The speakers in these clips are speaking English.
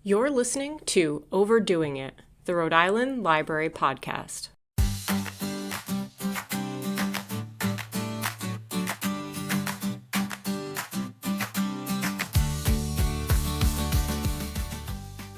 You're listening to Overdoing It, the Rhode Island Library Podcast.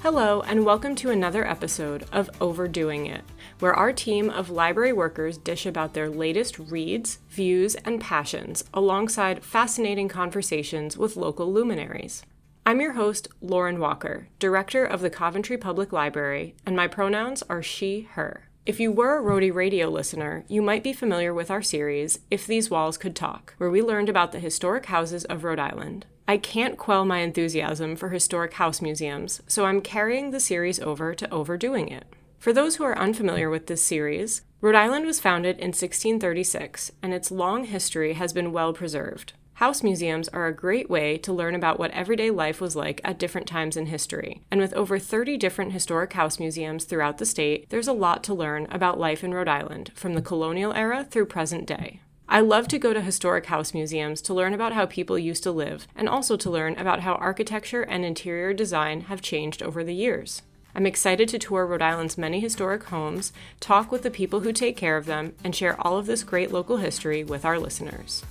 Hello, and welcome to another episode of Overdoing It, where our team of library workers dish about their latest reads, views, and passions, alongside fascinating conversations with local luminaries. I'm your host, Lauren Walker, Director of the Coventry Public Library, and my pronouns are she, her. If you were a Rhody Radio listener, you might be familiar with our series, If These Walls Could Talk, where we learned about the historic houses of Rhode Island. I can't quell my enthusiasm for historic house museums, so I'm carrying the series over to Overdoing It. For those who are unfamiliar with this series, Rhode Island was founded in 1636, and its long history has been well preserved. House museums are a great way to learn about what everyday life was like at different times in history. And with over 30 different historic house museums throughout the state, there's a lot to learn about life in Rhode Island, from the colonial era through present day. I love to go to historic house museums to learn about how people used to live, and also to learn about how architecture and interior design have changed over the years. I'm excited to tour Rhode Island's many historic homes, talk with the people who take care of them, and share all of this great local history with our listeners.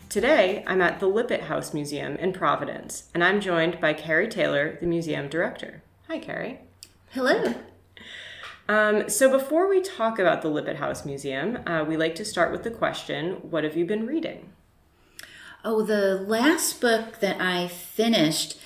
Today, I'm at the Lippitt House Museum in Providence, and I'm joined by Carrie Taylor, the museum director. Hi, Carrie. Hello. So before we talk about the Lippitt House Museum, we like to start with the question, what have you been reading? Oh, the last book that I finished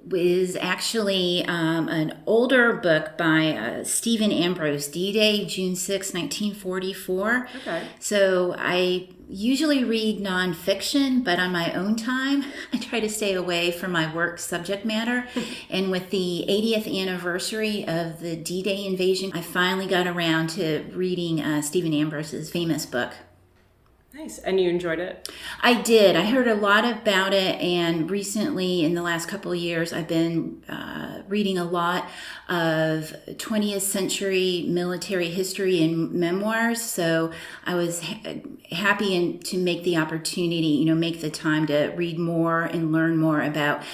was actually an older book by Stephen Ambrose, D-Day, June 6, 1944. Okay. So I usually read nonfiction, but on my own time, I try to stay away from my work subject matter. And with the 80th anniversary of the D-Day invasion, I finally got around to reading Stephen Ambrose's famous book. Nice. And you enjoyed it? I did. I heard a lot about it, and recently, in the last couple of years, I've been reading a lot of 20th century military history and memoirs, so I was happy to make the opportunity, make the time to read more and learn more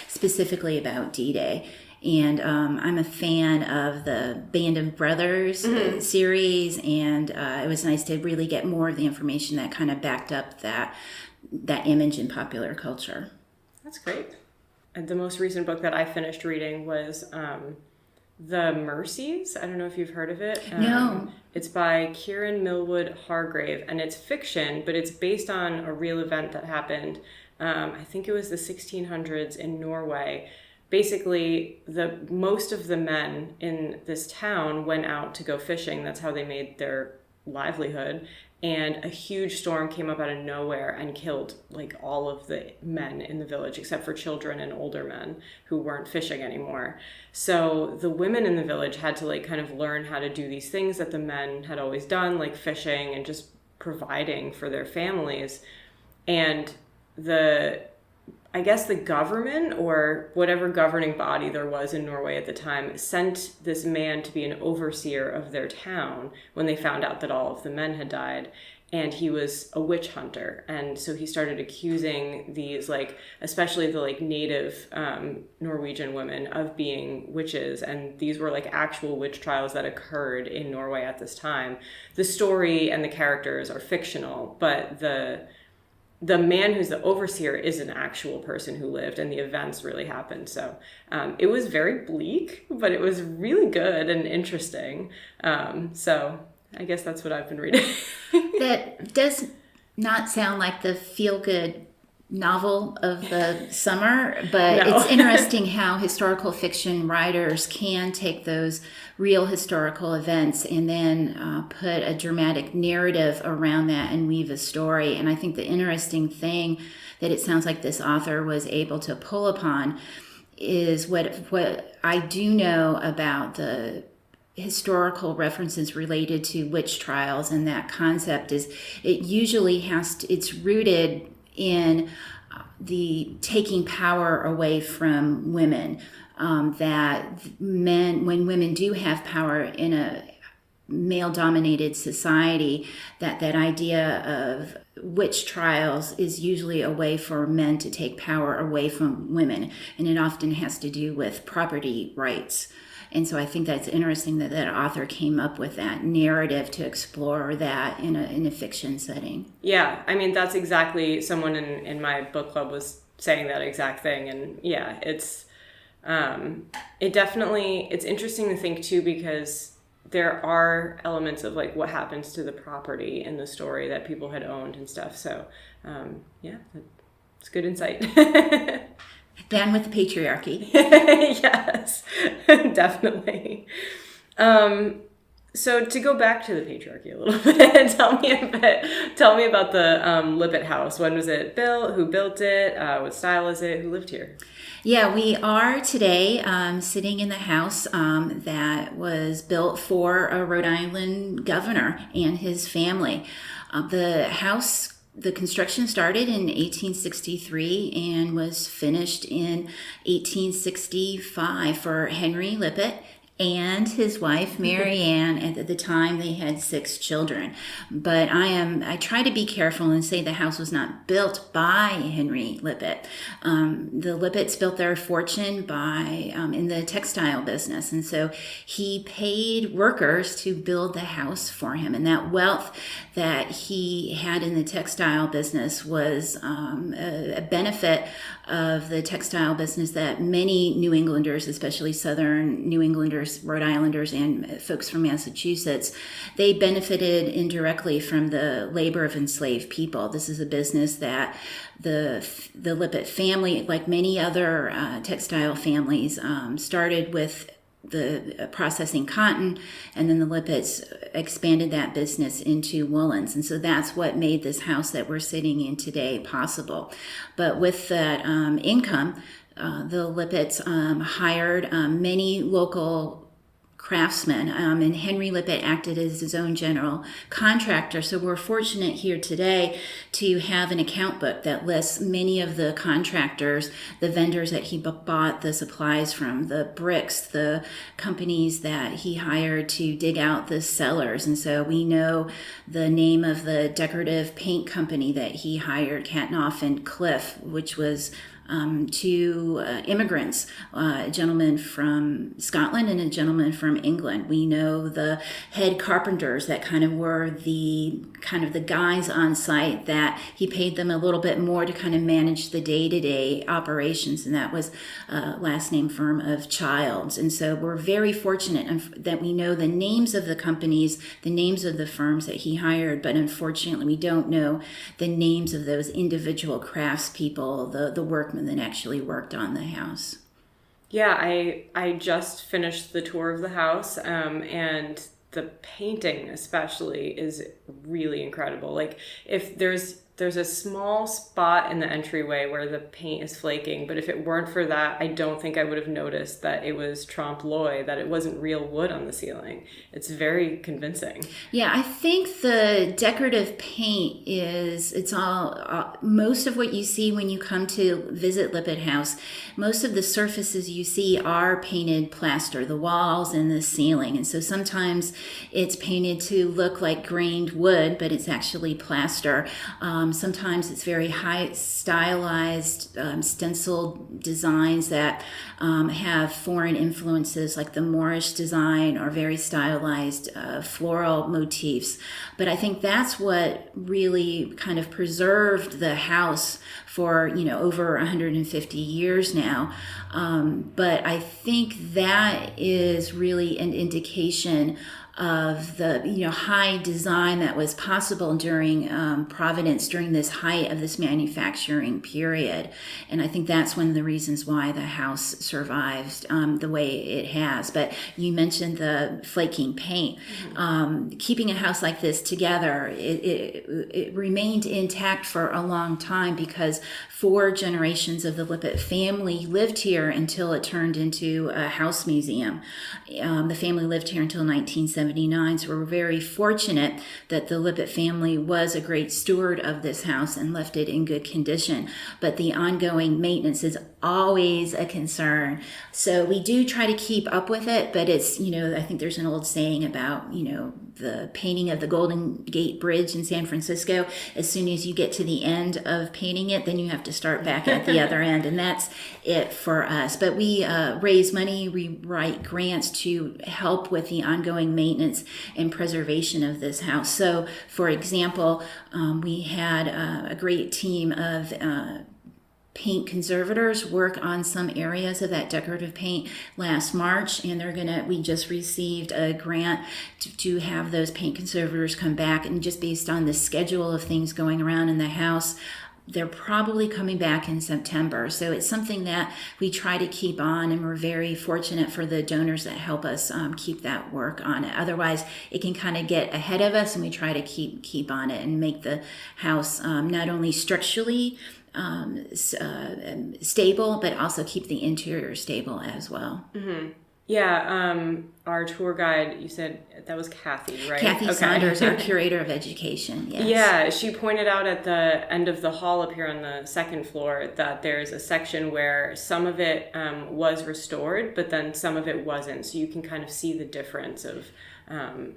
specifically about D-Day. And I'm a fan of the Band of Brothers series, and it was nice to really get more of the information that kind of backed up that image in popular culture. That's great. And the most recent book that I finished reading was The Mercies. I don't know if you've heard of it. No. It's by Kieran Millwood Hargrave, and it's fiction, but it's based on a real event that happened. I think it was the 1600s in Norway. Basically, most of the men in this town went out to go fishing. That's how they made their livelihood. And a huge storm came up out of nowhere and killed all of the men in the village, except for children and older men who weren't fishing anymore. So the women in the village had to kind of learn how to do these things that the men had always done, like fishing and just providing for their families. And I guess the government, or whatever governing body there was in Norway at the time, sent this man to be an overseer of their town when they found out that all of the men had died. And he was a witch hunter. And so he started accusing these, especially the native Norwegian women of being witches. And these were actual witch trials that occurred in Norway at this time. The story and the characters are fictional, but the man who's the overseer is an actual person who lived, and the events really happened. So it was very bleak, but it was really good and interesting. So I guess that's what I've been reading. That does not sound like the feel-good novel of the summer, but No. It's interesting how historical fiction writers can take those real historical events and then put a dramatic narrative around that and weave a story. And I think the interesting thing that it sounds like this author was able to pull upon is what I do know about the historical references related to witch trials, and that concept is it usually it's rooted in the taking power away from women, that when women do have power in a male-dominated society, that idea of witch trials is usually a way for men to take power away from women, and it often has to do with property rights. And so I think that's interesting that that author came up with that narrative to explore that in a fiction setting. Yeah, I mean, that's exactly, someone in my book club was saying that exact thing. And yeah, it's interesting to think too, because there are elements of like what happens to the property in the story that people had owned and stuff. So yeah, it's good insight. Down with the patriarchy. Yes, definitely. So to go back to the patriarchy a little bit, tell me about the Lippitt house. When was it built? Who built it? What style is it? Who lived here? Yeah, we are today sitting in the house that was built for a Rhode Island governor and his family. The construction started in 1863 and was finished in 1865 for Henry Lippitt and his wife Mary Ann. At the time they had 6 children, but I try to be careful and say the house was not built by Henry Lippitt. The Lippitts built their fortune by in the textile business, and so he paid workers to build the house for him, and that wealth that he had in the textile business was a benefit of the textile business that many New Englanders, especially Southern New Englanders, Rhode Islanders, and folks from Massachusetts, they benefited indirectly from the labor of enslaved people. This is a business that the Lippitt family, like many other textile families, started with the processing cotton, and then the Lippitts expanded that business into woolens, and so that's what made this house that we're sitting in today possible. But with that income, the Lippitts hired many local craftsmen, and Henry Lippitt acted as his own general contractor. So we're fortunate here today to have an account book that lists many of the contractors, the vendors that he bought the supplies from, the bricks, the companies that he hired to dig out the cellars. And so we know the name of the decorative paint company that he hired, Katnoff and Cliff, which was 2 immigrants, a gentleman from Scotland and a gentleman from England. We know the head carpenters that kind of were the guys on site that he paid them a little bit more to kind of manage the day-to-day operations, and that was last name firm of Childs. And so we're very fortunate that we know the names of the companies, the names of the firms that he hired, but unfortunately we don't know the names of those individual craftspeople, the workmen that actually worked on the house. Yeah, I just finished the tour of the house, and the painting especially is really incredible. Like, if there's a small spot in the entryway where the paint is flaking, but if it weren't for that, I don't think I would have noticed that it was trompe l'oeil, that it wasn't real wood on the ceiling. It's very convincing. Yeah, I think the decorative paint it's all, most of what you see when you come to visit Lippitt House, most of the surfaces you see are painted plaster, the walls and the ceiling. And so sometimes it's painted to look like grained wood, but it's actually plaster. Sometimes it's very high stylized stenciled designs that have foreign influences, like the Moorish design, or very stylized floral motifs. But I think that's what really kind of preserved the house for over 150 years now. But I think that is really an indication of the high design that was possible during Providence, during this height of this manufacturing period. And I think that's one of the reasons why the house survived the way it has. But you mentioned the flaking paint. Keeping a house like this together, it remained intact for a long time because 4 generations of the Lippitt family lived here until it turned into a house museum. The family lived here until 1979. So we're very fortunate that the Lippitt family was a great steward of this house and left it in good condition. But the ongoing maintenance is always a concern. So we do try to keep up with it, but it's, I think there's an old saying about, the painting of the Golden Gate Bridge in San Francisco. As soon as you get to the end of painting it, then you have to start back at the other end, and that's it for us. But we raise money, we write grants to help with the ongoing maintenance and preservation of this house. So, for example, we had a great team of paint conservators work on some areas of that decorative paint last March, and we just received a grant to have those paint conservators come back, and just based on the schedule of things going around in the house, they're probably coming back in September. So it's something that we try to keep on, and we're very fortunate for the donors that help us keep that work on it. Otherwise, it can kind of get ahead of us, and we try to keep on it and make the house not only structurally stable, but also keep the interior stable as well. Mm-hmm. Yeah, our tour guide, you said that was Kathy, right? Kathy Saunders, our curator of education. Yes. Yeah, she pointed out at the end of the hall up here on the second floor that there's a section where some of it was restored, but then some of it wasn't. So you can kind of see the difference of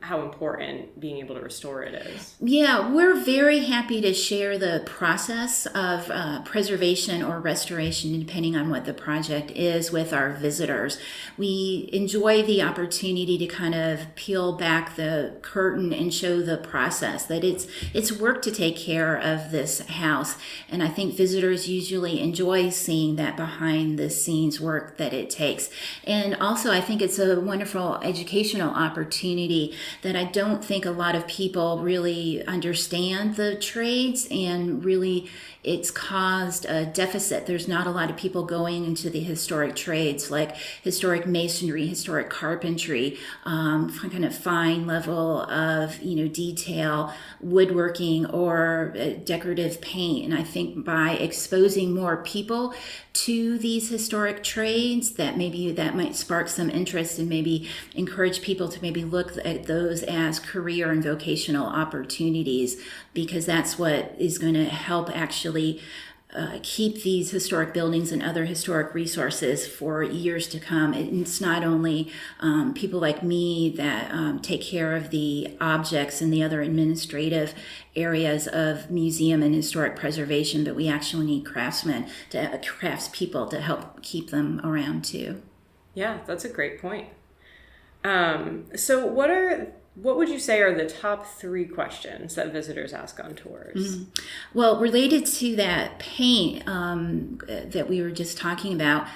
how important being able to restore it is. Yeah, we're very happy to share the process of preservation or restoration, depending on what the project is, with our visitors. We enjoy the opportunity to kind of peel back the curtain and show the process, that it's work to take care of this house. And I think visitors usually enjoy seeing that behind the scenes work that it takes. And also, I think it's a wonderful educational opportunity that I don't think a lot of people really understand the trades, and really it's caused a deficit. There's not a lot of people going into the historic trades like historic masonry, historic carpentry, kind of fine level of detail, woodworking, or decorative paint. And I think by exposing more people to these historic trades, that might spark some interest and maybe encourage people to maybe look at those as career and vocational opportunities, because that's what is going to help actually keep these historic buildings and other historic resources for years to come. It's not only people like me that take care of the objects and the other administrative areas of museum and historic preservation, but we actually need craftspeople to help keep them around too. Yeah, that's a great point. So what would you say are the top 3 questions that visitors ask on tours? Mm-hmm. Well, related to that paint that we were just talking about,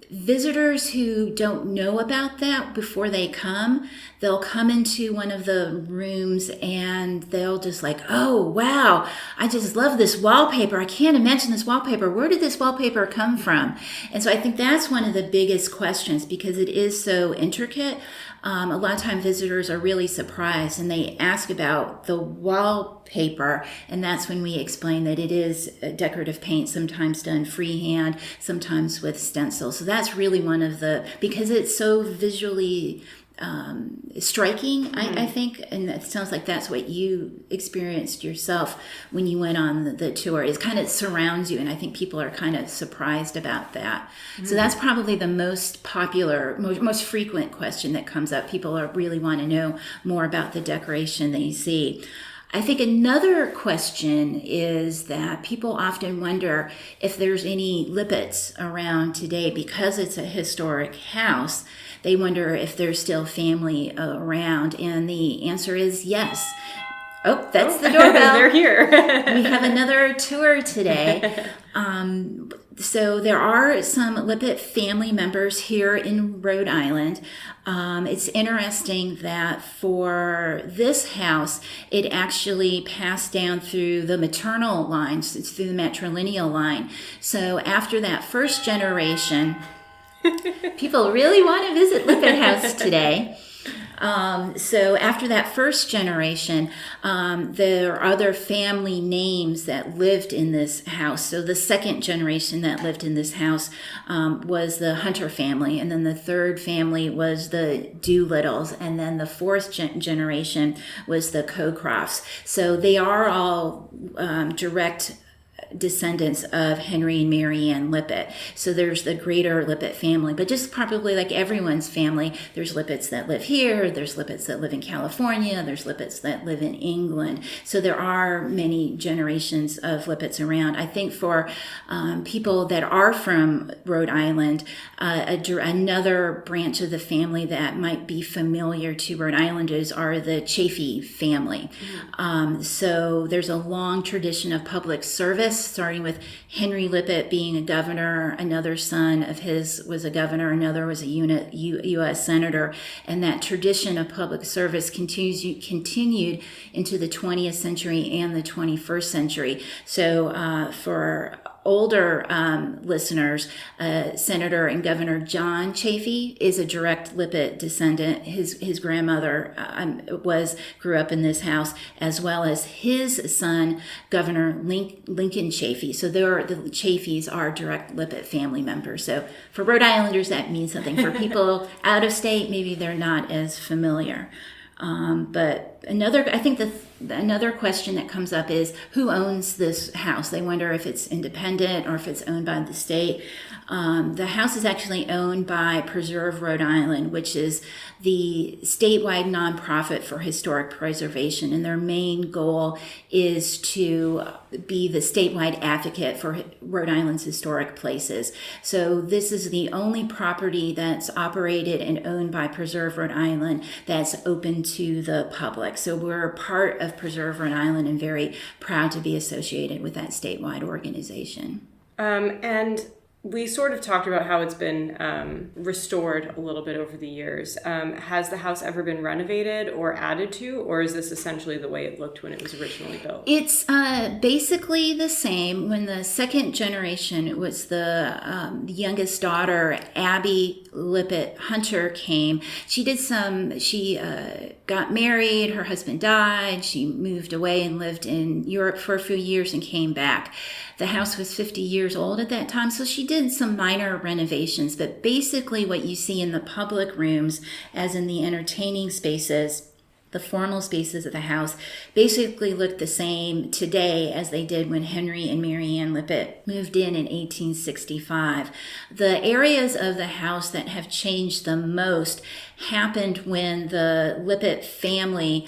visitors who don't know about that before they come, they'll come into one of the rooms and they'll just like, oh, wow, I just love this wallpaper. I can't imagine this wallpaper. Where did this wallpaper come from? And so I think that's one of the biggest questions, because it is so intricate. A lot of times visitors are really surprised and they ask about the wallpaper, and that's when we explain that it is decorative paint, sometimes done freehand, sometimes with stencils. So that's really because it's so visually striking, mm-hmm. I think, and it sounds like that's what you experienced yourself when you went on the tour. It kind of surrounds you, and I think people are kind of surprised about that. Mm-hmm. So that's probably the most popular, most frequent question that comes up. People really want to know more about the decoration they see. I think another question is that people often wonder if there's any Lippitts around today, because it's a historic house. They wonder if there's still family around, and the answer is yes. Oh, that's the doorbell. They're here. We have another tour today. So there are some Lippitt family members here in Rhode Island. It's interesting that for this house, it actually passed down through the maternal lines. It's through the matrilineal line. So after that first generation, people really want to visit Lippitt House today. So after that first generation, there are other family names that lived in this house. So the second generation that lived in this house was the Hunter family, and then the third family was the Doolittles, and then the fourth generation was the Cocrofts. So they are all direct descendants of Henry and Mary Ann Lippitt. So there's the greater Lippitt family, but just probably like everyone's family, there's Lippitts that live here, there's Lippitts that live in California, there's Lippitts that live in England. So there are many generations of Lippitts around. I think for people that are from Rhode Island, another branch of the family that might be familiar to Rhode Islanders are the Chaffee family. So there's a long tradition of public service, starting with Henry Lippitt being a governor. Another son of his was a governor. Another was a U.S. senator. And that tradition of public service continued into the 20th century and the 21st century. So for older listeners, Senator and Governor John Chaffee is a direct Lippitt descendant. His grandmother grew up in this house, as well as his son, Governor Lincoln Chaffee. So the Chaffees are direct Lippitt family members. So for Rhode Islanders, that means something. For people out of state, maybe they're not as familiar. But another question that comes up is who owns this house? They wonder if it's independent or if it's owned by the state. The house is actually owned by Preserve Rhode Island, which is the statewide nonprofit for historic preservation. And their main goal is to be the statewide advocate for Rhode Island's historic places. So this is the only property that's operated and owned by Preserve Rhode Island that's open to the public. So we're part of Preserve Rhode Island and very proud to be associated with that statewide organization. And we sort of talked about how it's been restored a little bit over the years. Has the house ever been renovated or added to, or is this essentially the way it looked when it was originally built? It's basically the same. When the second generation, it was the youngest daughter, Abby Lippitt Hunter, came. She got married, her husband died, she moved away and lived in Europe for a few years and came back. The house was 50 years old at that time, so she did some minor renovations, but basically what you see in the public rooms, as in the entertaining spaces, the formal spaces of the house, basically look the same today as they did when Henry and Mary Ann Lippitt moved in 1865. The areas of the house that have changed the most happened when the Lippitt family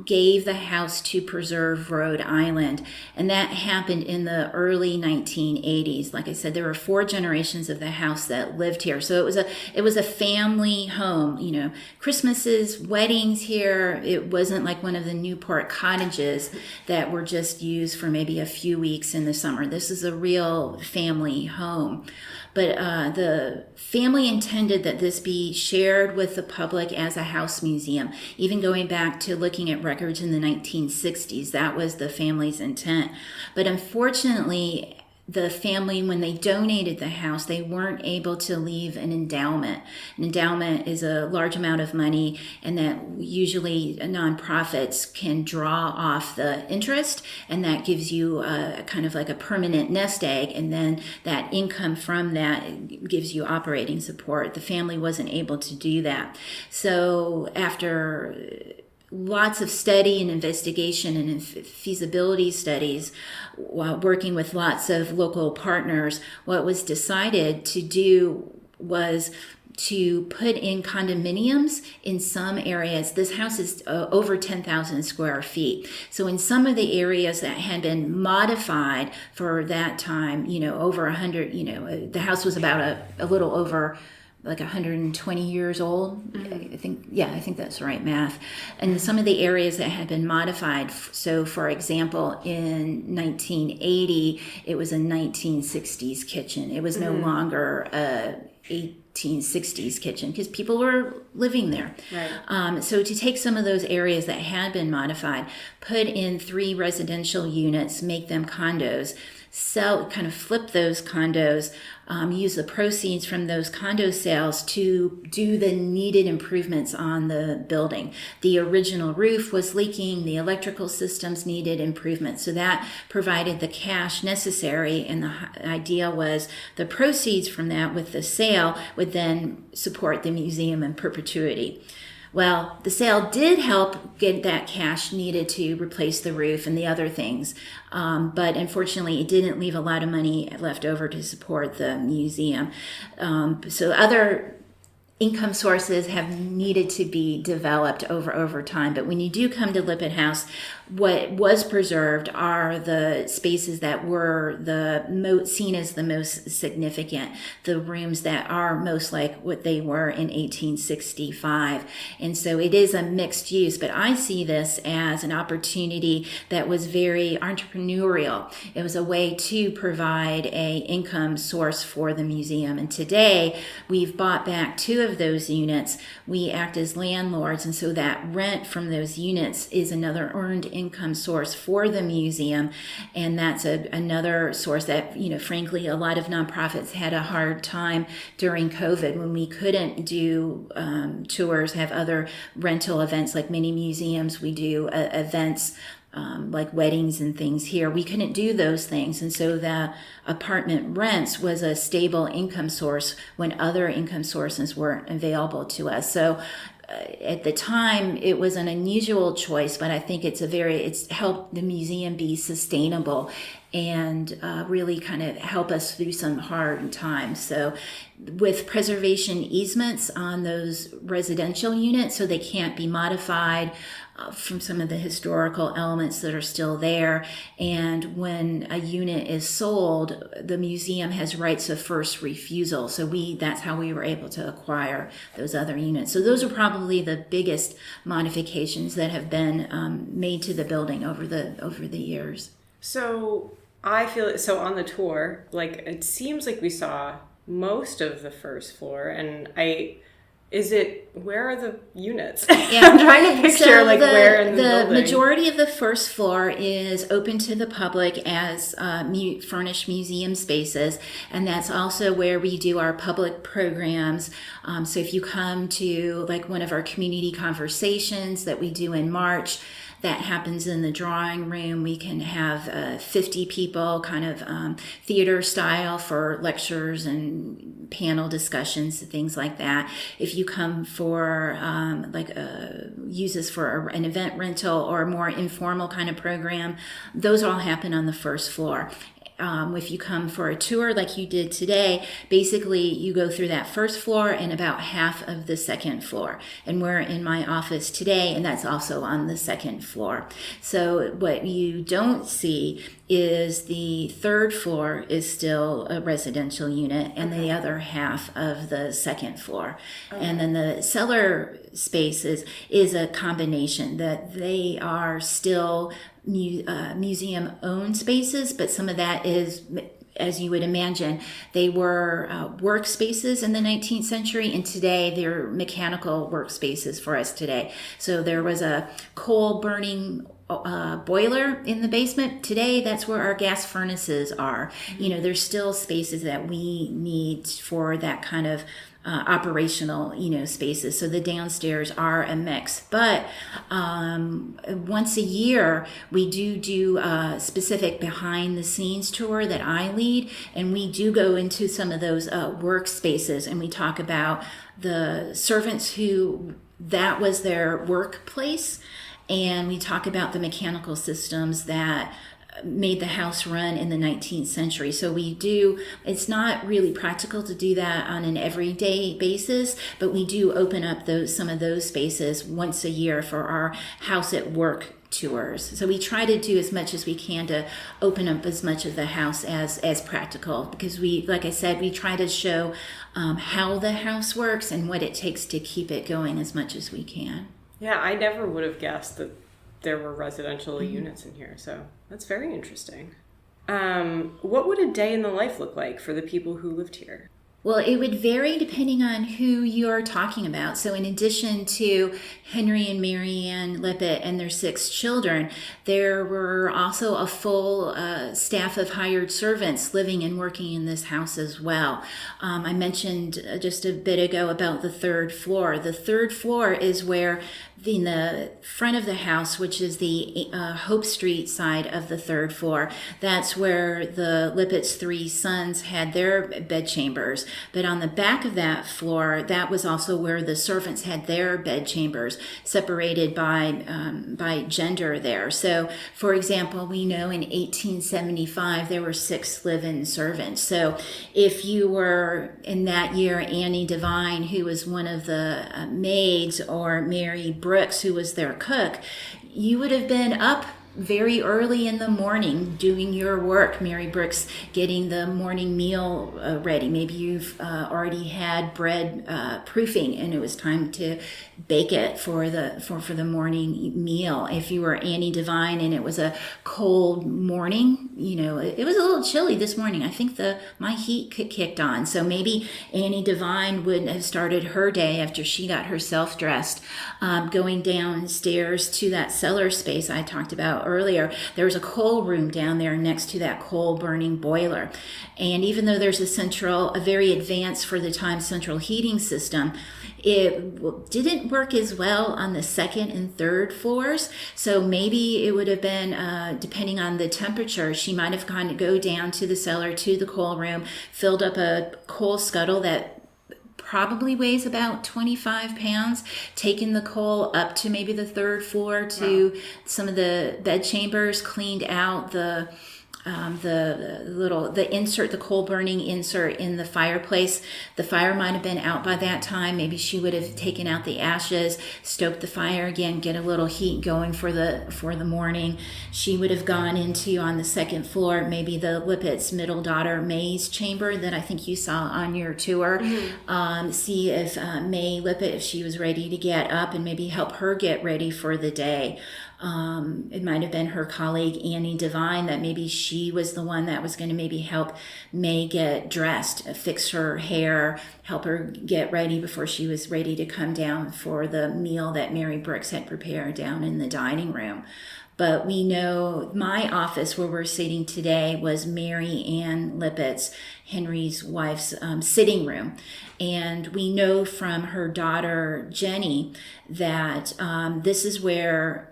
gave the house to Preserve Rhode Island, and that happened in the early 1980s. Like I said, there were 4 generations of the house that lived here, so it was a family home. You know, Christmases, weddings here. It wasn't like one of the Newport cottages that were just used for maybe a few weeks in the summer. This is a real family home. But the family intended that this be shared with the public as a house museum. Even going back to looking at records in the 1960s, that was the family's intent. But unfortunately, the family, when they donated the house, they weren't able to leave an endowment. An endowment is a large amount of money, and that usually nonprofits can draw off the interest, and that gives you a kind of like a permanent nest egg, and then that income from that gives you operating support. The family wasn't able to do that. So after lots of study and investigation and feasibility studies, while working with lots of local partners, what was decided to do was to put in condominiums in some areas. This house is over 10,000 square feet. So in some of the areas that had been modified for that time, over 100, the house was about a little over like 120 years old. I think that's the right math. And some of the areas that had been modified, so for example, in 1980, it was a 1960s kitchen. It was no longer a 1860s kitchen because people were living there. Right. So to take some of those areas that had been modified, put in 3 residential units, make them condos, flip those condos, use the proceeds from those condo sales to do the needed improvements on the building. The original roof was leaking, the electrical systems needed improvement. So that provided the cash necessary, and the idea was the proceeds from that with the sale would then support the museum in perpetuity. Well, the sale did help get that cash needed to replace the roof and the other things. But unfortunately, it didn't leave a lot of money left over to support the museum. So other income sources have needed to be developed over time. But when you do come to Lippitt House, what was preserved are the spaces that were seen as the most significant, the rooms that are most like what they were in 1865. And so it is a mixed use, but I see this as an opportunity that was very entrepreneurial. It was a way to provide a income source for the museum. And today we've bought back 2 of those units. We act as landlords, and so that rent from those units is another earned income source for the museum. And that's another source that, frankly, a lot of nonprofits had a hard time during COVID when we couldn't do tours, have other rental events like many museums. We do events like weddings and things here. We couldn't do those things. And so the apartment rents was a stable income source when other income sources weren't available to us. So at the time, it was an unusual choice, but I think it's helped the museum be sustainable and really kind of help us through some hard times. So with preservation easements on those residential units, so they can't be modified from some of the historical elements that are still there. And when a unit is sold, the museum has rights of first refusal. So that's how we were able to acquire those other units. So those are probably the biggest modifications that have been made to the building over the years. So I feel so on the tour, like it seems like we saw most of the first floor, and where are the units? Yeah. I'm trying to picture where in the building. The majority of the first floor is open to the public as furnished museum spaces, and that's also where we do our public programs. So if you come to one of our community conversations that we do in March, that happens in the drawing room. We can have 50 people, kind of theater style, for lectures and panel discussions, things like that. If you come for uses for an event rental or a more informal kind of program, those all happen on the first floor. If you come for a tour like you did today, basically you go through that first floor and about half of the second floor. And we're in my office today, and that's also on the second floor. So what you don't see is the third floor is still a residential unit, and the other half of the second floor. Okay. And then the cellar spaces is a combination that they are still museum owned spaces, but some of that is, as you would imagine, they were workspaces in the 19th century, and today they're mechanical workspaces for us today. So there was a coal burning boiler in the basement. Today, that's where our gas furnaces are. There's still spaces that we need for that kind of operational, spaces. So the downstairs are a mix. But once a year, we do a specific behind the scenes tour that I lead, and we do go into some of those workspaces, and we talk about the servants who that was their workplace, and we talk about the mechanical systems that made the house run in the 19th century. So it's not really practical to do that on an everyday basis, but we do open up some of those spaces once a year for our house at work tours. So we try to do as much as we can to open up as much of the house as practical, because like I said, we try to show how the house works and what it takes to keep it going as much as we can. Yeah, I never would have guessed that there were residential units in here, so that's very interesting. What would a day in the life look like for the people who lived here? Well, it would vary depending on who you're talking about. So in addition to Henry and Mary Ann Lippitt and their 6 children, there were also a full staff of hired servants living and working in this house as well. I mentioned just a bit ago about the third floor. The third floor is where in the front of the house, which is the Hope Street side of the third floor, that's where the Lippitt's 3 sons had their bedchambers. But on the back of that floor, that was also where the servants had their bed chambers, separated by gender there. So, for example, we know in 1875 there were 6 live-in servants. So if you were in that year Annie Devine, who was one of the maids, or Mary Brooks, who was their cook, you would have been up very early in the morning doing your work. Mary Brooks getting the morning meal ready. Maybe you've already had bread proofing and it was time to bake it for the morning meal. If you were Annie Devine and it was a cold morning, it was a little chilly this morning. I think my heat kicked on. So maybe Annie Devine would have started her day after she got herself dressed, going downstairs to that cellar space I talked about earlier. There was a coal room down there next to that coal burning boiler. And even though there's a very advanced for the time central heating system, it didn't work as well on the second and third floors. So maybe it would have been, depending on the temperature, she might have go down to the cellar, to the coal room, filled up a coal scuttle that probably weighs about 25 pounds, taking the coal up to maybe the third floor to some of the bed chambers, cleaned out the insert, the coal burning insert in the fireplace. The fire might have been out by that time. Maybe she would have taken out the ashes, stoked the fire again, get a little heat going for the morning. She would have gone into, on the second floor, maybe the Lippitt's middle daughter May's chamber that I think you saw on your tour. See if May Lippitt, if she was ready to get up, and maybe help her get ready for the day. It might have been her colleague Annie Devine, that maybe she was the one that was going to maybe help May get dressed, fix her hair, help her get ready before she was ready to come down for the meal that Mary Brooks had prepared down in the dining room. But we know my office where we're sitting today was Mary Ann Lippitt's, Henry's wife's, sitting room. And we know from her daughter Jenny that this is where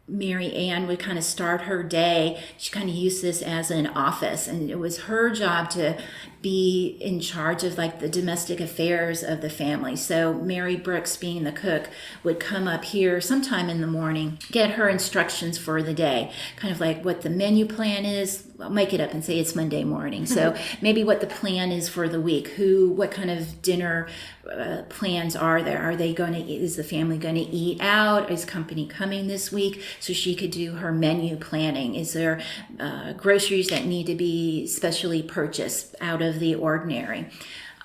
Mary Ann would kind of start her day. She kind of used this as an office, and it was her job to be in charge of like the domestic affairs of the family. So Mary Brooks, being the cook, would come up here sometime in the morning, get her instructions for the day, kind of like what the menu plan is. I'll make it up and say it's Monday morning. So maybe what the plan is for the week, what kind of dinner plans are there? Is the family going to eat out? Is company coming this week? So she could do her menu planning. Is there groceries that need to be specially purchased out of the ordinary?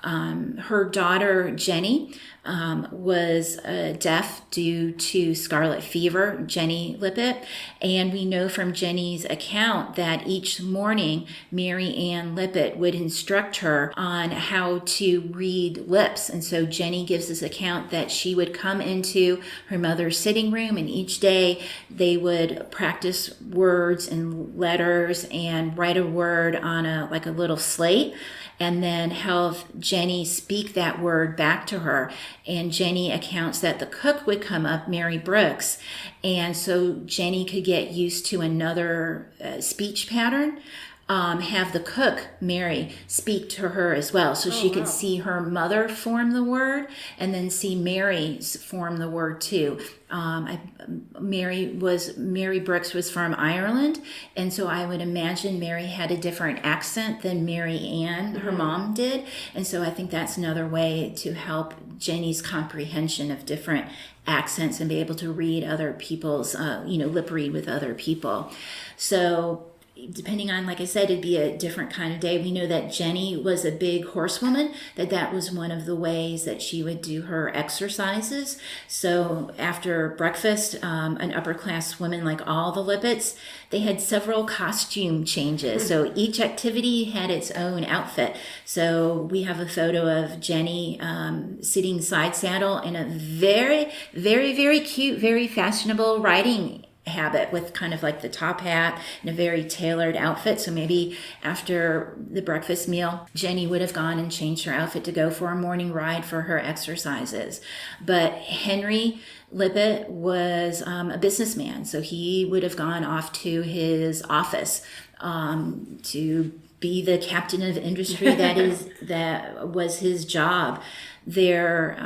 Her daughter Jenny was deaf due to scarlet fever, Jenny Lippitt, and we know from Jenny's account that each morning Mary Ann Lippitt would instruct her on how to read lips. And so Jenny gives this account that she would come into her mother's sitting room, and each day they would practice words and letters and write a word on a little slate, and then have Jenny speak that word back to her. And Jenny accounts that the cook would come up, Mary Brooks, and so Jenny could get used to another speech pattern. Have the cook, Mary, speak to her as well. So she could see her mother form the word and then see Mary form the word too. Mary Brooks was from Ireland, and so I would imagine Mary had a different accent than Mary Ann, her mom, did. And so I think that's another way to help Jenny's comprehension of different accents and be able to read other people's, lip read with other people. So depending on, like I said, it'd be a different kind of day. We know that Jenny was a big horsewoman, that was one of the ways that she would do her exercises. So after breakfast, an upper class woman like all the Lippitts, they had several costume changes. So each activity had its own outfit. So we have a photo of Jenny sitting side saddle in a very, very, very cute, very fashionable riding habit with kind of like the top hat and a very tailored outfit. So maybe after the breakfast meal, Jenny would have gone and changed her outfit to go for a morning ride for her exercises. But Henry Lippitt was a businessman, so he would have gone off to his office to be the captain of industry. That was his job. Their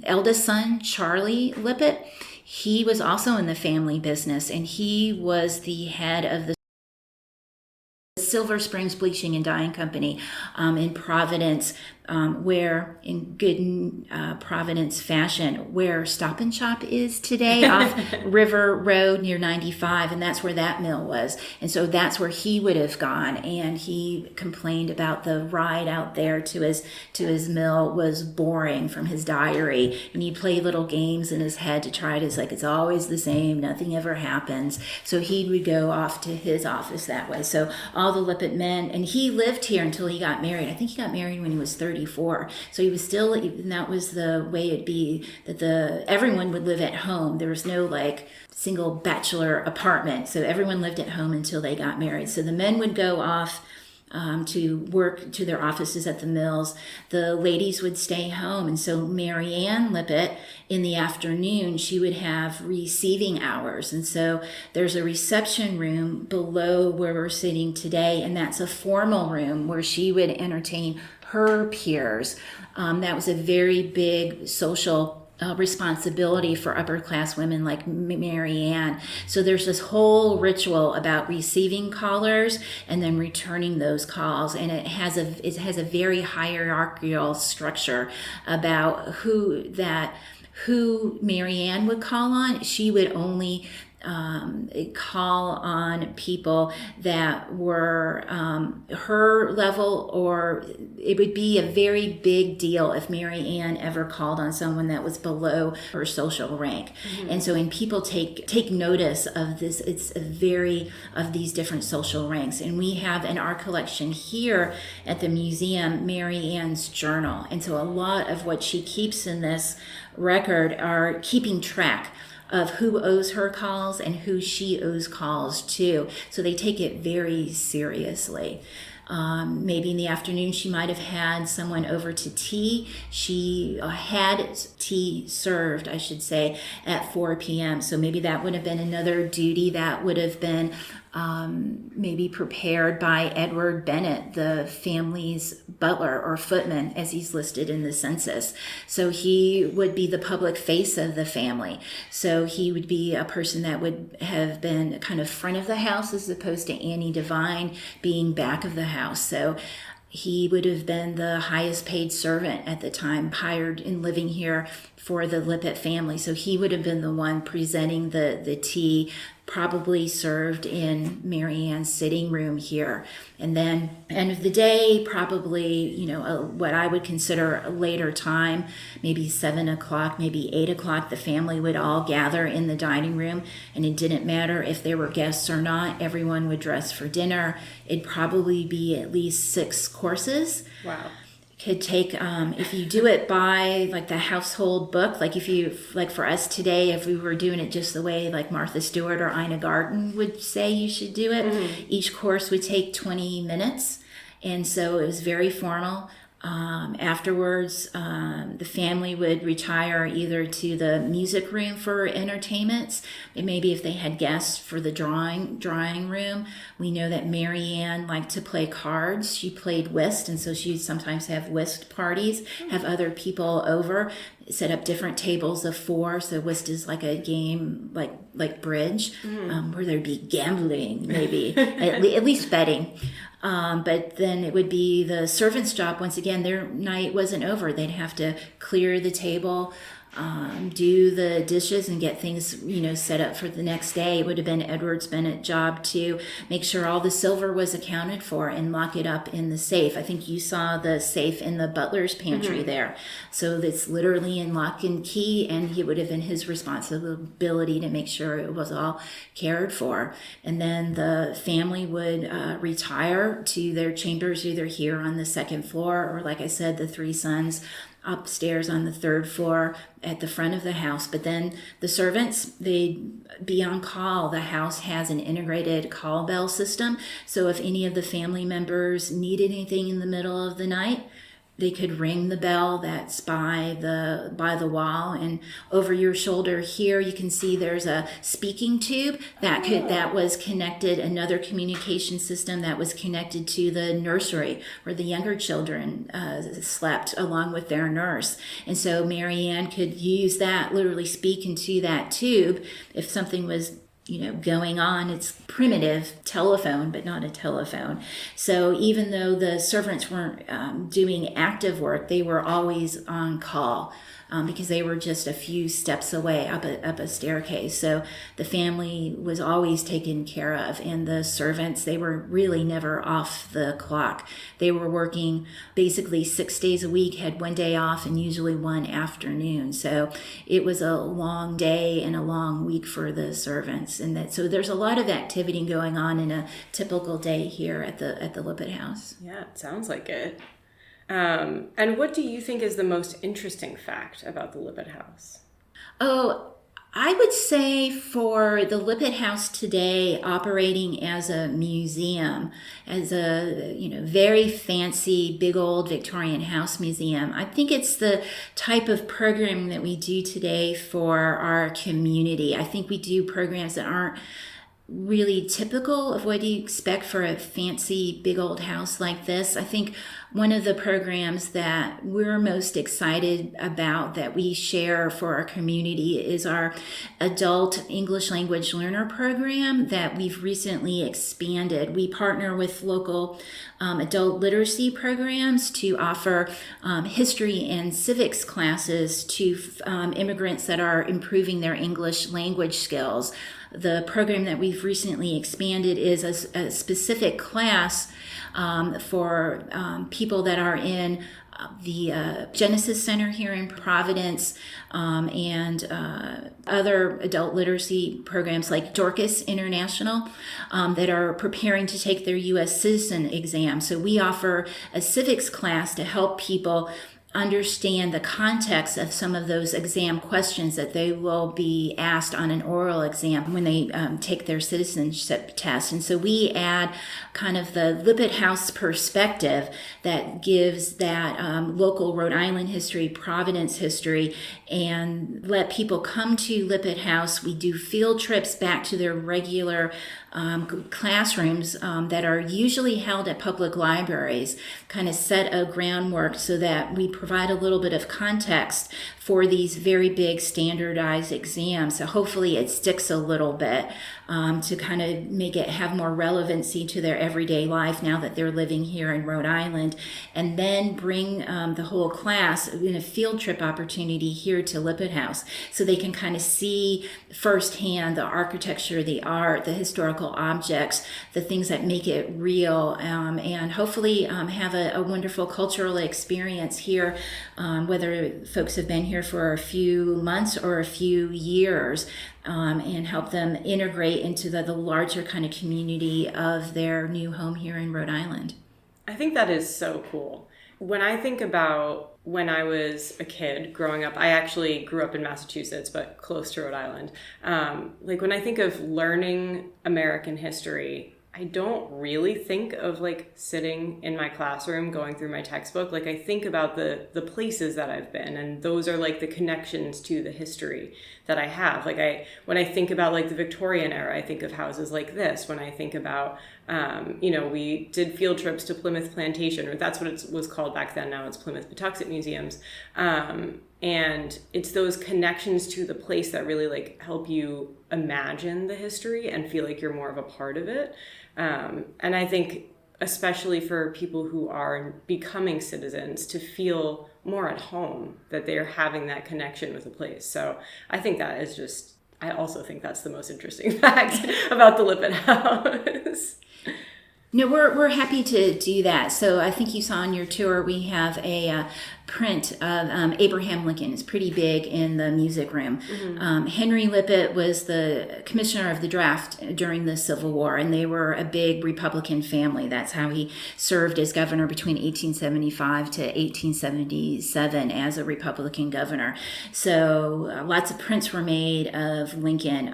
eldest son, Charlie Lippitt, he was also in the family business, and he was the head of the Silver Springs Bleaching and Dyeing Company in Providence, where in good Providence fashion, where Stop and Shop is today off River Road near 95, and that's where that mill was. And so that's where he would have gone, and he complained about the ride out there to his mill was boring from his diary, and he'd play little games in his head to try to, it's always the same, nothing ever happens. So he would go off to his office that way. So all the Lippitt men, and he lived here until he got married. I think he got married when he was 34. So he was still, and that was the way it'd be, that everyone would live at home. There was no single bachelor apartment. So everyone lived at home until they got married. So the men would go off to work to their offices at the mills. The ladies would stay home. And so Mary Ann Lippitt, in the afternoon, she would have receiving hours. And so there's a reception room below where we're sitting today, and that's a formal room where she would entertain her peers. That was a very big social responsibility for upper class women like Mary Ann. So there's this whole ritual about receiving callers and then returning those calls, and it has a very hierarchical structure about who Mary Ann would call on. She would only call on people that were her level, or it would be a very big deal if Mary Ann ever called on someone that was below her social rank. Mm-hmm. And so when people take notice of this, it's of these different social ranks. And we have in our collection here at the museum Mary Ann's journal. And so a lot of what she keeps in this record are keeping track of who owes her calls and who she owes calls to. So they take it very seriously. Maybe in the afternoon she might have had someone over to tea. She had tea served, I should say, at 4 p.m. So maybe that would have been another duty that would have been maybe prepared by Edward Bennett, the family's butler or footman, as he's listed in the census. So he would be the public face of the family. So he would be a person that would have been kind of front of the house, as opposed to Annie Devine being back of the house. So he would have been the highest paid servant at the time, hired and living here for the Lippitt family. So he would have been the one presenting the tea, probably served in Mary Ann's sitting room here. And then end of the day, probably, what I would consider a later time, maybe 7 o'clock, maybe 8 o'clock, the family would all gather in the dining room, and it didn't matter if there were guests or not. Everyone would dress for dinner. It'd probably be at least 6 courses. Wow. Could take, if you do it by the household book, for us today, if we were doing it just the way Martha Stewart or Ina Garten would say you should do it, mm-hmm. Each course would take 20 minutes. And so it was very formal. Afterwards, the family would retire either to the music room for entertainments, and maybe if they had guests for the drawing room. We know that Mary Ann liked to play cards. She played whist, and so she'd sometimes have whist parties, have other people over, set up different tables of 4. So whist is like a game like bridge, where there'd be gambling, maybe, at least betting. But then it would be the servant's job. Once again, their night wasn't over. They'd have to clear the table, do the dishes, and get things, set up for the next day. It would have been Edward Bennett's job to make sure all the silver was accounted for and lock it up in the safe. I think you saw the safe in the butler's pantry mm-hmm. there. So it's literally in lock and key, and it would have been his responsibility to make sure it was all cared for. And then the family would retire to their chambers, either here on the 2nd floor, or like I said, the 3 sons upstairs on the 3rd floor at the front of the house. But then the servants, they'd be on call. The house has an integrated call bell system. So if any of the family members needed anything in the middle of the night, they could ring the bell that's by the wall, and over your shoulder here you can see there's a speaking tube that was connected, another communication system that was connected to the nursery where the younger children slept along with their nurse. And so Marianne could use that, literally speak into that tube if something was going on. It's primitive telephone, but not a telephone. So even though the servants weren't doing active work, they were always on call. Because they were just a few steps away up a staircase. So the family was always taken care of. And the servants, they were really never off the clock. They were working basically 6 days a week, had one day off, and usually one afternoon. So it was a long day and a long week for the servants. And so there's a lot of activity going on in a typical day here at the Lippitt House. Yeah, it sounds like it. And what do you think is the most interesting fact about the Lippitt House? Oh, I would say for the Lippitt House today, operating as a museum, as a very fancy, big old Victorian house museum, I think it's the type of programming that we do today for our community. I think we do programs that aren't really typical of what you expect for a fancy big old house like this. I think one of the programs that we're most excited about that we share for our community is our adult English language learner program that we've recently expanded. We partner with local adult literacy programs to offer history and civics classes to immigrants that are improving their English language skills. The program that we've recently expanded is a specific class for people that are in the Genesis Center here in Providence, and other adult literacy programs like Dorcas International that are preparing to take their U.S. citizen exam. So we offer a civics class to help people understand the context of some of those exam questions that they will be asked on an oral exam when they take their citizenship test. And so we add kind of the Lippitt House perspective that gives that local Rhode Island history, Providence history, and let people come to Lippitt House. We do field trips back to their regular classrooms that are usually held at public libraries, kind of set a groundwork so that we provide a little bit of context for these very big standardized exams. So hopefully it sticks a little bit to kind of make it have more relevancy to their everyday life now that they're living here in Rhode Island, and then bring the whole class in a field trip opportunity here to Lippitt House so they can kind of see firsthand the architecture, the art, the historical objects, the things that make it real, and hopefully have a wonderful cultural experience here, whether folks have been here for a few months or a few years, and help them integrate into the larger kind of community of their new home here in Rhode Island. I think that is so cool. When I think about when I was a kid growing up, I actually grew up in Massachusetts, but close to Rhode Island. Like when I think of learning American history, I don't really think of like sitting in my classroom going through my textbook. Like I think about the places that I've been, and those are like the connections to the history that I have. Like when I think about like the Victorian era, I think of houses like this. When I think about, we did field trips to Plymouth Plantation, or that's what it was called back then. Now it's Plymouth Patuxent Museums. And it's those connections to the place that really like help you imagine the history and feel like you're more of a part of it. And I think especially for people who are becoming citizens to feel more at home, that they're having that connection with a place. So I think that is just, I also think that's the most interesting fact about the Lippitt House. No, we're happy to do that. So I think you saw on your tour, we have a print of Abraham Lincoln. It's pretty big in the music room. Mm-hmm. Henry Lippitt was the commissioner of the draft during the Civil War, and they were a big Republican family. That's how he served as governor between 1875 to 1877 as a Republican governor. So lots of prints were made of Lincoln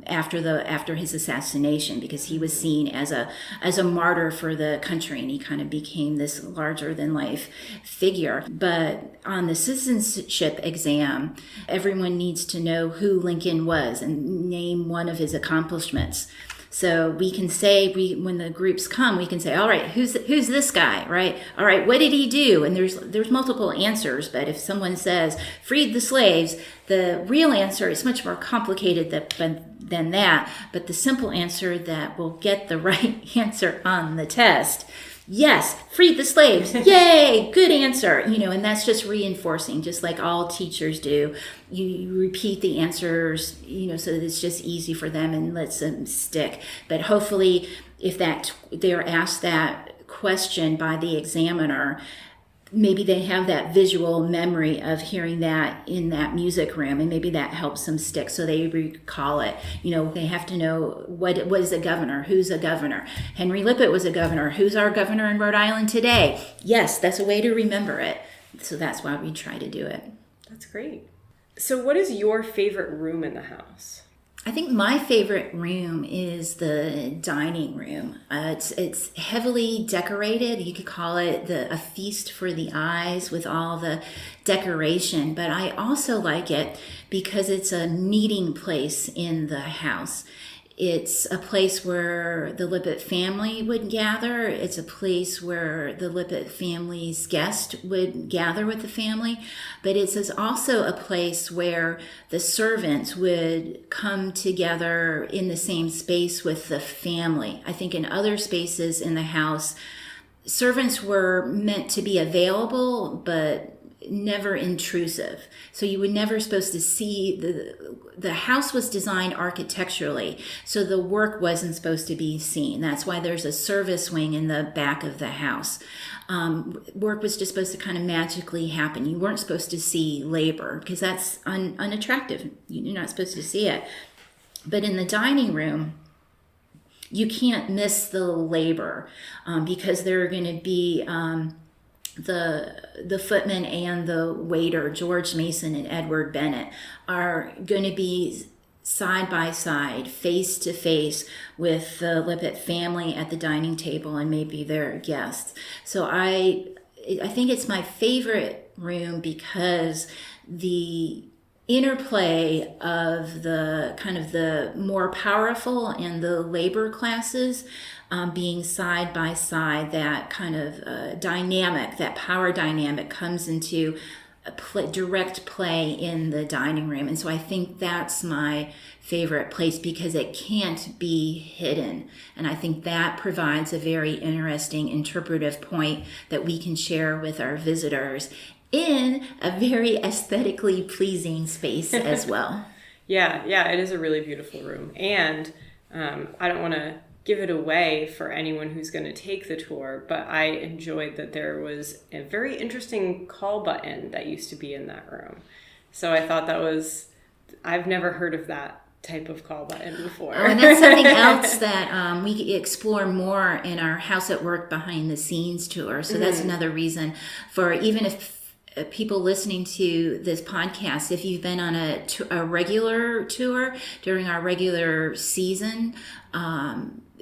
after his assassination, because he was seen as a a martyr for the country, and he kind of became this larger than life figure. But on the citizenship exam, everyone needs to know who Lincoln was and name one of his accomplishments. So we can say, when the groups come, we can say, all right, who's this guy, right? All right, what did he do? And there's multiple answers, but if someone says, freed the slaves, the real answer is much more complicated than that. But the simple answer that will get the right answer on the test, yes, freed the slaves. Yay, good answer. And that's just reinforcing, just like all teachers do. You repeat the answers, so that it's just easy for them and lets them stick. But hopefully, if they're asked that question by the examiner, maybe they have that visual memory of hearing that in that music room, and maybe that helps them stick, so they recall it. They have to know what is a governor, who's a governor. Henry Lippitt was a governor. Who's our governor in Rhode Island today? Yes, that's a way to remember it. So that's why we try to do it. That's great. So what is your favorite room in the house? I think my favorite room is the dining room. It's heavily decorated. You could call it a feast for the eyes with all the decoration. But I also like it because it's a meeting place in the house. It's a place where the Lippitt family would gather. It's a place where the Lippitt family's guests would gather with the family. But it's also a place where the servants would come together in the same space with the family. I think in other spaces in the house, servants were meant to be available, but never intrusive. So you were never supposed to see the house was designed architecturally, so the work wasn't supposed to be seen. That's why there's a service wing in the back of the house. Work was just supposed to kind of magically happen. You weren't supposed to see labor because that's unattractive. You're not supposed to see it. But in the dining room, you can't miss the labor because there are going to be the footman and the waiter, George Mason and Edward Bennett, are going to be side by side, face to face with the Lippitt family at the dining table and maybe their guests. So I think it's my favorite room because the interplay of the kind of the more powerful and the labor classes being side by side, that kind of dynamic, that power dynamic comes into direct play in the dining room. And so I think that's my favorite place because it can't be hidden. And I think that provides a very interesting interpretive point that we can share with our visitors in a very aesthetically pleasing space as well. Yeah, it is a really beautiful room. And I don't want to give it away for anyone who's going to take the tour, but I enjoyed that there was a very interesting call button that used to be in that room. So I thought I've never heard of that type of call button before. Oh, and that's something else that we explore more in our House at Work behind the scenes tour. So that's another reason for, even if people listening to this podcast, if you've been on a regular tour during our regular season,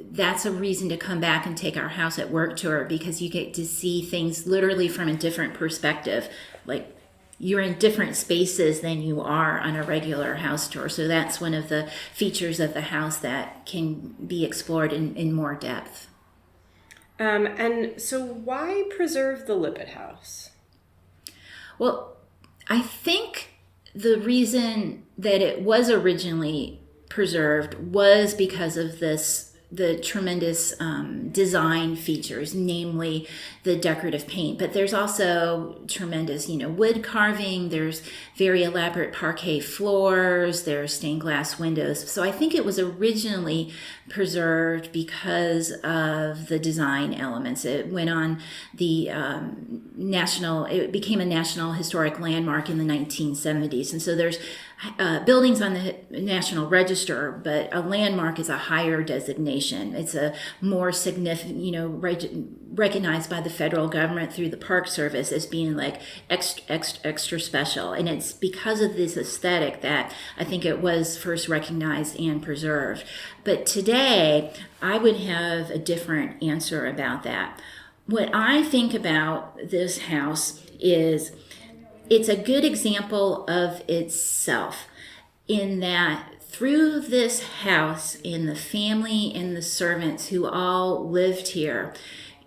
that's a reason to come back and take our House at Work tour, because you get to see things literally from a different perspective. Like, you're in different spaces than you are on a regular house tour. So that's one of the features of the house that can be explored in more depth. And so why preserve the Lippitt house? Well, I think the reason that it was originally preserved was because of the tremendous design features, namely the decorative paint. But there's also tremendous, wood carving. There's very elaborate parquet floors. There's stained glass windows. So I think it was originally preserved because of the design elements. It went on the it became a National Historic Landmark in the 1970s. And so there's buildings on the National Register, but a landmark is a higher designation. It's a more significant, recognized by the federal government through the Park Service as being like extra special. And it's because of this aesthetic that I think it was first recognized and preserved. But today, I would have a different answer about that. What I think about this house is it's a good example of itself in that through this house and the family and the servants who all lived here,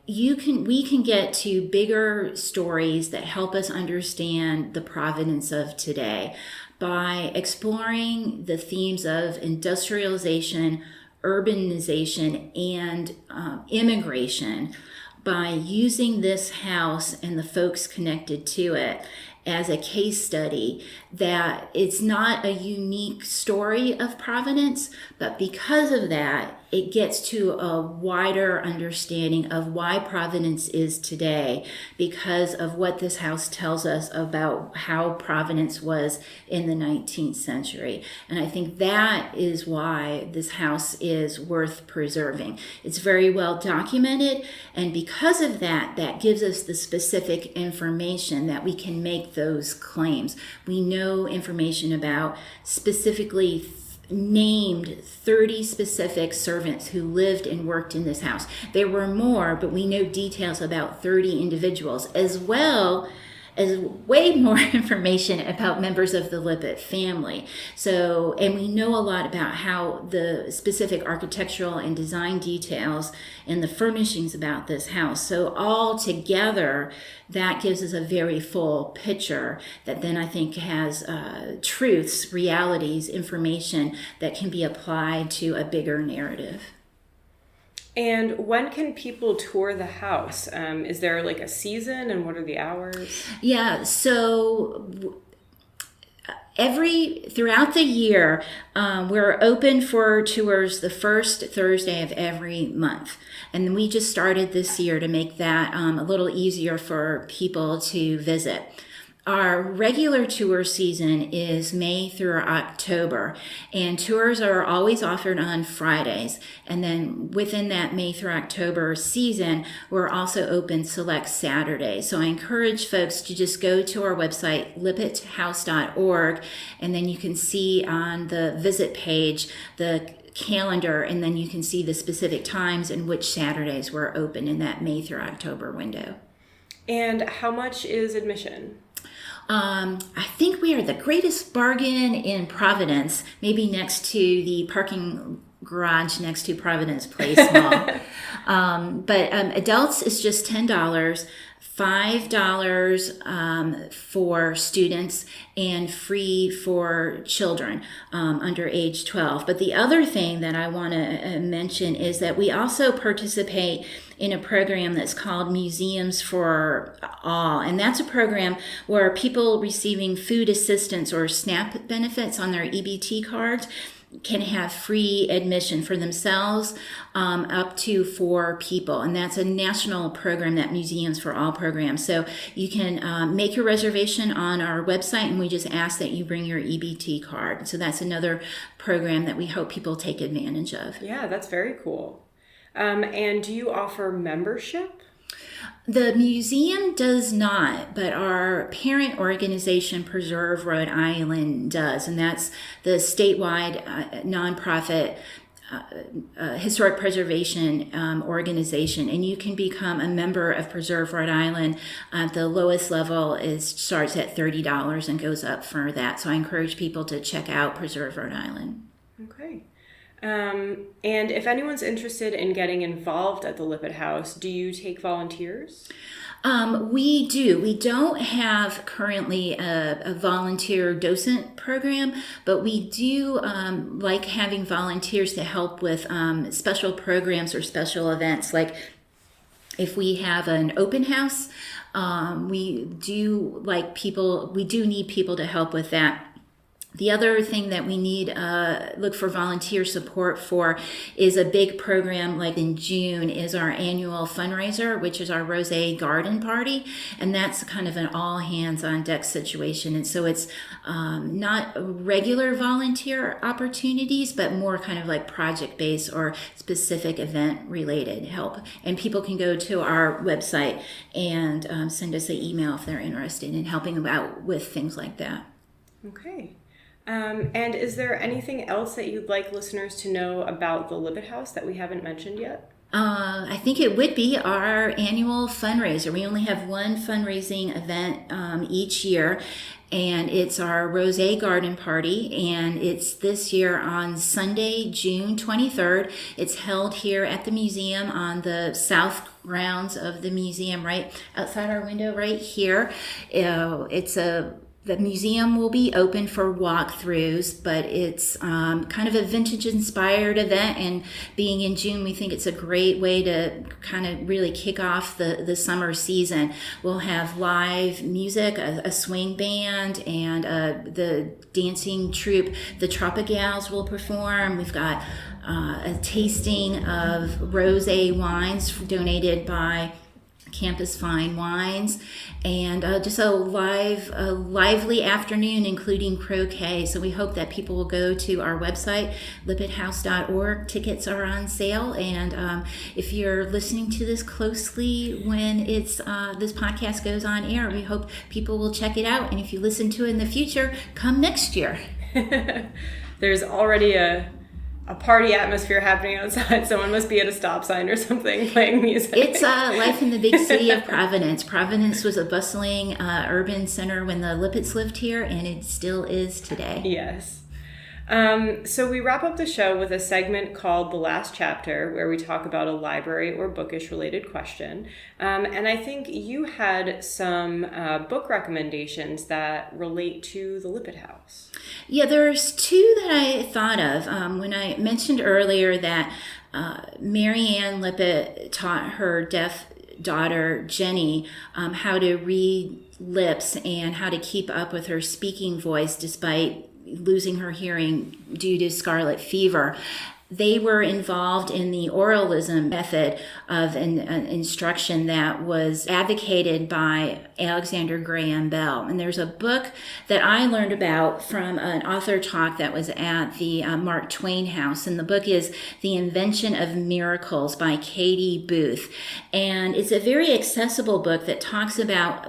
we can get to bigger stories that help us understand the Providence of today by exploring the themes of industrialization, urbanization, and immigration, by using this house and the folks connected to it as a case study, that it's not a unique story of Providence, but because of that, it gets to a wider understanding of why Providence is today, because of what this house tells us about how Providence was in the 19th century. And I think that is why this house is worth preserving. It's very well documented, and because of that, that gives us the specific information that we can make those claims. We know information about specifically named 30 specific servants who lived and worked in this house. There were more, but we know details about 30 individuals, as well as way more information about members of the Lippitt family. So, and we know a lot about how the specific architectural and design details and the furnishings about this house. So all together, that gives us a very full picture that then I think has truths, realities, information that can be applied to a bigger narrative. And when can people tour the house? Is there like a season, and what are the hours? Yeah, so throughout the year, we're open for tours the first Thursday of every month. And we just started this year to make that a little easier for people to visit. Our regular tour season is May through October, and tours are always offered on Fridays. And then within that May through October season, we're also open select Saturdays. So I encourage folks to just go to our website, lippitthouse.org, and then you can see on the visit page the calendar, and then you can see the specific times and which Saturdays we're open in that May through October window. And how much is admission? I think we are the greatest bargain in Providence, maybe next to the parking garage next to Providence Place Mall. But adults is just $10, $5 for students, and free for children under age 12. But the other thing that I want to mention is that we also participate in a program that's called Museums for All. And that's a program where people receiving food assistance or SNAP benefits on their EBT cards can have free admission for themselves up to 4 people. And that's a national program, that Museums for All program. So you can make your reservation on our website, and we just ask that you bring your EBT card. So that's another program that we hope people take advantage of. Yeah, that's very cool. And do you offer membership? The museum does not, but our parent organization, Preserve Rhode Island, does, and that's the statewide nonprofit historic preservation organization. And you can become a member of Preserve Rhode Island. The lowest level starts at $30 and goes up for that. So I encourage people to check out Preserve Rhode Island. Okay. And if anyone's interested in getting involved at the Lippitt House, do you take volunteers? We do. We don't have currently a volunteer docent program, but we do like having volunteers to help with special programs or special events. Like if we have an open house, we do need people to help with that. The other thing that we need look for volunteer support for is a big program. Like in June is our annual fundraiser, which is our Rosé Garden Party, and that's kind of an all hands on deck situation. And so it's not regular volunteer opportunities, but more kind of like project based or specific event related help. And people can go to our website and send us an email if they're interested in helping out with things like that. Okay. And is there anything else that you'd like listeners to know about the Lippitt House that we haven't mentioned yet? I think it would be our annual fundraiser. We only have one fundraising event each year, and it's our Rosé Garden Party, and it's this year on Sunday, June 23rd. It's held here at the museum on the south grounds of the museum, right outside our window right here. The museum will be open for walkthroughs, but it's kind of a vintage-inspired event, and being in June, we think it's a great way to kind of really kick off the summer season. We'll have live music, a swing band, and the dancing troupe, the Tropicals, will perform. We've got a tasting of rosé wines donated by Campus Fine Wines, and just a lively afternoon, including croquet. So we hope that people will go to our website, lippitthouse.org. Tickets are on sale, and if you're listening to this closely when this podcast goes on air, we hope people will check it out. And if you listen to it in the future, come next year. There's already a party atmosphere happening outside. Someone must be at a stop sign or something playing music. It's life in the big city of Providence. Providence was a bustling urban center when the Lippitts lived here, and it still is today. Yes. So we wrap up the show with a segment called The Last Chapter, where we talk about a library or bookish related question. And I think you had some book recommendations that relate to the Lippitt House. Yeah, there's two that I thought of. When I mentioned earlier that Mary Ann Lippitt taught her deaf daughter Jenny how to read lips and how to keep up with her speaking voice despite losing her hearing due to scarlet fever. They were involved in the oralism method of an instruction that was advocated by Alexander Graham Bell. And there's a book that I learned about from an author talk that was at the Mark Twain House. And the book is The Invention of Miracles by Katie Booth. And it's a very accessible book that talks about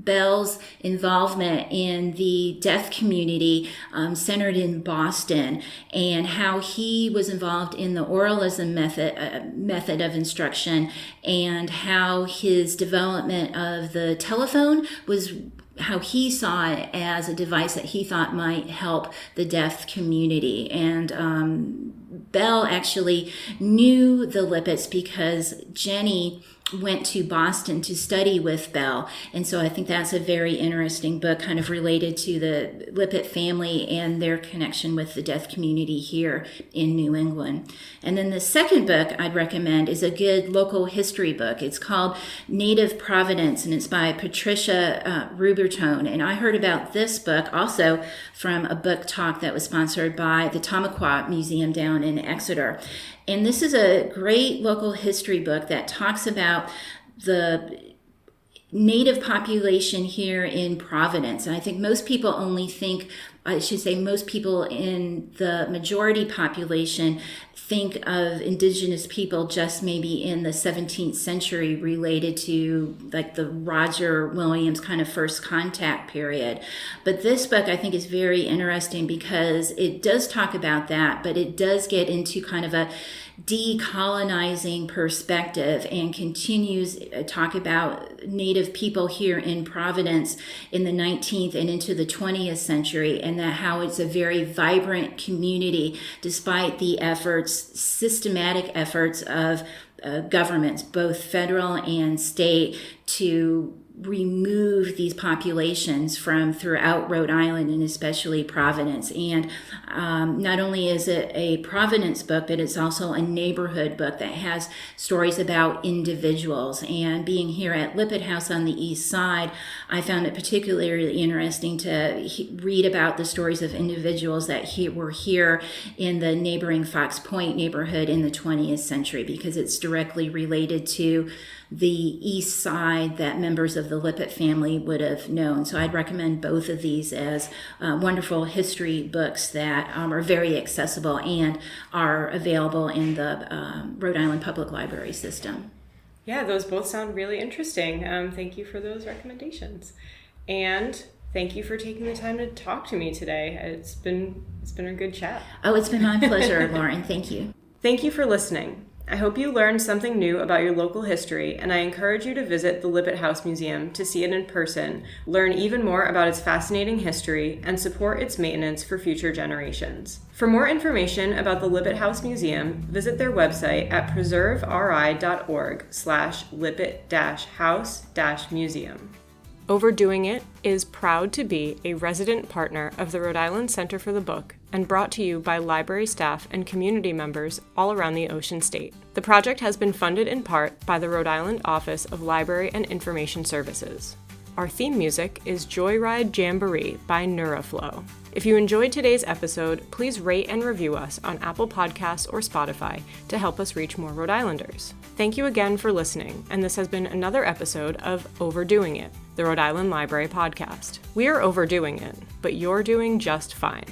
Bell's involvement in the deaf community centered in Boston, and how he was involved in the oralism method of instruction, and how his development of the telephone was how he saw it as a device that he thought might help the deaf community. And Bell actually knew the Lippitts because Jenny went to Boston to study with Bell. And so I think that's a very interesting book, kind of related to the Lippitt family and their connection with the deaf community here in New England. And then the second book I'd recommend is a good local history book. It's called Native Providence, and it's by Patricia Rubertone. And I heard about this book also from a book talk that was sponsored by the Tamaqua Museum down in Exeter. And this is a great local history book that talks about the Native population here in Providence. And I think most people most people in the majority population think of indigenous people just maybe in the 17th century related to like the Roger Williams kind of first contact period. But this book I think is very interesting because it does talk about that, but it does get into kind of a decolonizing perspective and continues to talk about Native people here in Providence in the 19th and into the 20th century, and that how it's a very vibrant community despite the systematic efforts of governments, both federal and state, to remove these populations from throughout Rhode Island and especially Providence. And not only is it a Providence book, but it's also a neighborhood book that has stories about individuals. And being here at Lippitt House on the east side, I found it particularly interesting to read about the stories of individuals that were here in the neighboring Fox Point neighborhood in the 20th century, because it's directly related to the east side that members of the Lippitt family would have known. So I'd recommend both of these as wonderful history books that are very accessible and are available in the Rhode Island Public Library system. Yeah, those both sound really interesting. Thank you for those recommendations. And thank you for taking the time to talk to me today. It's been a good chat. Oh, it's been my pleasure, Lauren. Thank you. Thank you for listening. I hope you learned something new about your local history, and I encourage you to visit the Lippitt House Museum to see it in person, learn even more about its fascinating history, and support its maintenance for future generations. For more information about the Lippitt House Museum, visit their website at preserveri.org/Lippitt-house-museum. Overdoing It is proud to be a resident partner of the Rhode Island Center for the Book and brought to you by library staff and community members all around the Ocean State. The project has been funded in part by the Rhode Island Office of Library and Information Services. Our theme music is Joyride Jamboree by Neuroflow. If you enjoyed today's episode, please rate and review us on Apple Podcasts or Spotify to help us reach more Rhode Islanders. Thank you again for listening, and this has been another episode of Overdoing It, the Rhode Island Library Podcast. We are overdoing it, but you're doing just fine.